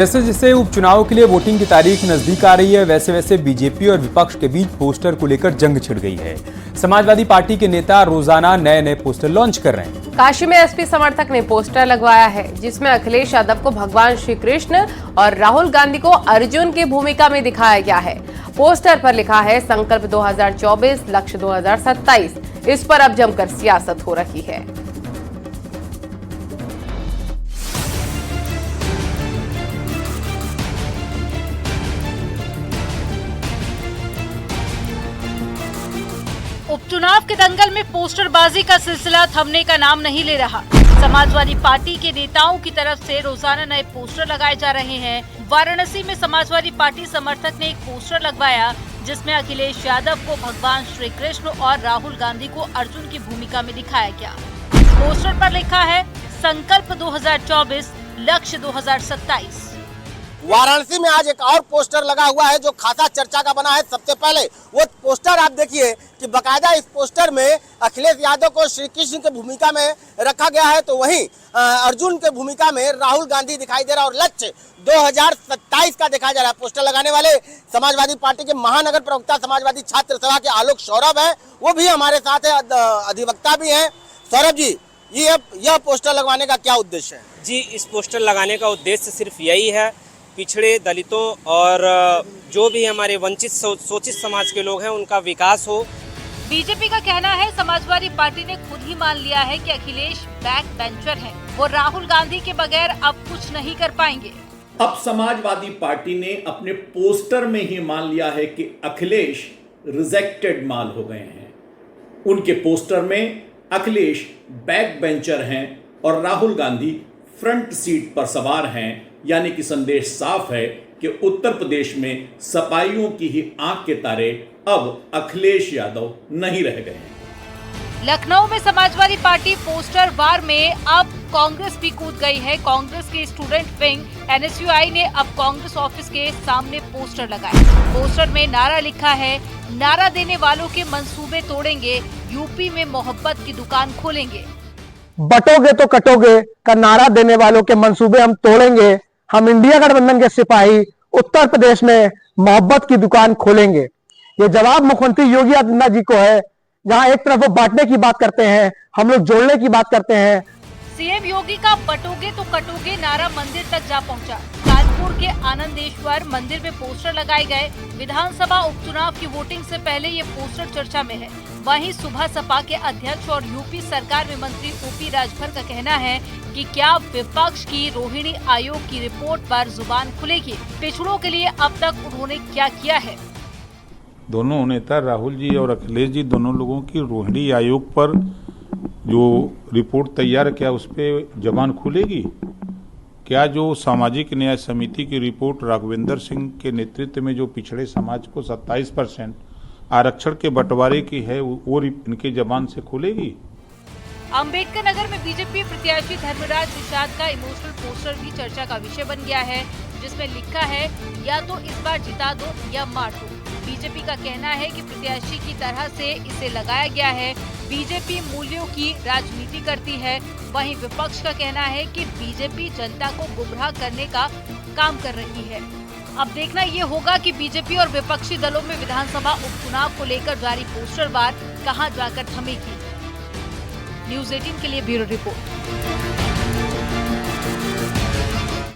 जैसे जैसे उपचुनाव के लिए वोटिंग की तारीख नजदीक आ रही है, वैसे वैसे बीजेपी और विपक्ष के बीच पोस्टर को लेकर जंग छिड़ गई है। समाजवादी पार्टी के नेता रोजाना नए नए पोस्टर लॉन्च कर रहे हैं। काशी में एसपी समर्थक ने पोस्टर लगवाया है, जिसमें अखिलेश यादव को भगवान श्री कृष्ण और राहुल गांधी को अर्जुन की भूमिका में दिखाया गया है। पोस्टर पर लिखा है संकल्प 2024, लक्ष्य 2027। इस पर अब जमकर सियासत हो रही है। उपचुनाव के दंगल में पोस्टरबाजी का सिलसिला थमने का नाम नहीं ले रहा। समाजवादी पार्टी के नेताओं की तरफ से रोजाना नए पोस्टर लगाए जा रहे हैं। वाराणसी में समाजवादी पार्टी समर्थक ने एक पोस्टर लगवाया, जिसमें अखिलेश यादव को भगवान श्री कृष्ण और राहुल गांधी को अर्जुन की भूमिका में दिखाया गया। पोस्टर पर लिखा है संकल्प 2024, लक्ष्य 2027। वाराणसी में आज एक और पोस्टर लगा हुआ है जो खासा चर्चा का बना है। सबसे पहले वो पोस्टर आप देखिए कि बकायदा इस पोस्टर में अखिलेश यादव को श्री कृष्ण की भूमिका में रखा गया है, तो वहीं अर्जुन के भूमिका में राहुल गांधी दिखाई दे रहा है और लक्ष्य 2027 का दिखाया जा रहा है। पोस्टर लगाने वाले समाजवादी पार्टी के महानगर प्रवक्ता समाजवादी छात्र सभा के आलोक सौरभ है, वो भी हमारे साथ है, अधिवक्ता भी है। सौरभ जी, यह पोस्टर लगवाने का क्या उद्देश्य है? जी, इस पोस्टर लगाने का उद्देश्य सिर्फ यही है, पिछड़े दलितों और जो भी हमारे वंचित शोषित समाज के लोग हैं उनका विकास हो। बीजेपी का कहना है समाजवादी पार्टी ने खुद ही मान लिया है कि अखिलेश बैक बेंचर हैं। वो राहुल गांधी के बगैर अब कुछ नहीं कर पाएंगे। अब समाजवादी पार्टी ने अपने पोस्टर में ही मान लिया है कि अखिलेश रिजेक्टेड माल हो गए हैं। उनके पोस्टर में अखिलेश बैक बेंचर हैं और राहुल गांधी फ्रंट सीट पर सवार हैं, यानी कि संदेश साफ है कि उत्तर प्रदेश में सपाइयों की ही आंख के तारे अब अखिलेश यादव नहीं रह गए हैं। लखनऊ में समाजवादी पार्टी पोस्टर वार में अब कांग्रेस भी कूद गई है। कांग्रेस के स्टूडेंट विंग NSUI ने अब कांग्रेस ऑफिस के सामने पोस्टर लगाए। पोस्टर में नारा लिखा है, नारा देने वालों के मंसूबे तोड़ेंगे, यूपी में मोहब्बत की दुकान खोलेंगे। बटोगे तो कटोगे का नारा देने वालों के मंसूबे हम तोड़ेंगे। हम इंडिया गठबंधन के सिपाही उत्तर प्रदेश में मोहब्बत की दुकान खोलेंगे। ये जवाब मुख्यमंत्री योगी आदित्यनाथ जी को है, जहां एक तरफ वो बांटने की बात करते हैं, हम लोग जोड़ने की बात करते हैं। सीएम योगी का बटोगे तो कटोगे नारा मंदिर तक जा पहुंचा। कानपुर के आनंदेश्वर मंदिर में पोस्टर लगाए गए। विधानसभा उपचुनाव की वोटिंग से पहले ये पोस्टर चर्चा में है। वहीं सुबह सपा के अध्यक्ष और यूपी सरकार में मंत्री ओपी राजभर का कहना है कि क्या विपक्ष की रोहिणी आयोग की रिपोर्ट पर जुबान खुलेगी। पिछड़ों के लिए अब तक उन्होंने क्या किया है? दोनों नेता राहुल जी और अखिलेश जी, दोनों लोगों की रोहिणी आयोग पर जो रिपोर्ट तैयार किया उस पर जबान खुलेगी क्या? जो सामाजिक न्याय समिति की रिपोर्ट राघवेंद्र सिंह के नेतृत्व में जो पिछड़े समाज को 27% आरक्षण के बंटवारे की है, वो इनके जबान से खुलेगी? अंबेडकर नगर में बीजेपी प्रत्याशी धर्मराज निषाद का इमोशनल पोस्टर भी चर्चा का विषय बन गया है, जिसमें लिखा है, या तो इस बार जिता दो या मार दो। बीजेपी का कहना है कि प्रत्याशी की तरह से इसे लगाया गया है। बीजेपी मूल्यों की राजनीति करती है। वहीं विपक्ष का कहना है कि बीजेपी जनता को गुमराह करने का काम कर रही है। अब देखना ये होगा कि बीजेपी और विपक्षी दलों में विधानसभा उपचुनाव को लेकर जारी पोस्टर वार कहां जाकर थमेगी। न्यूज़ 18 के लिए ब्यूरो रिपोर्ट।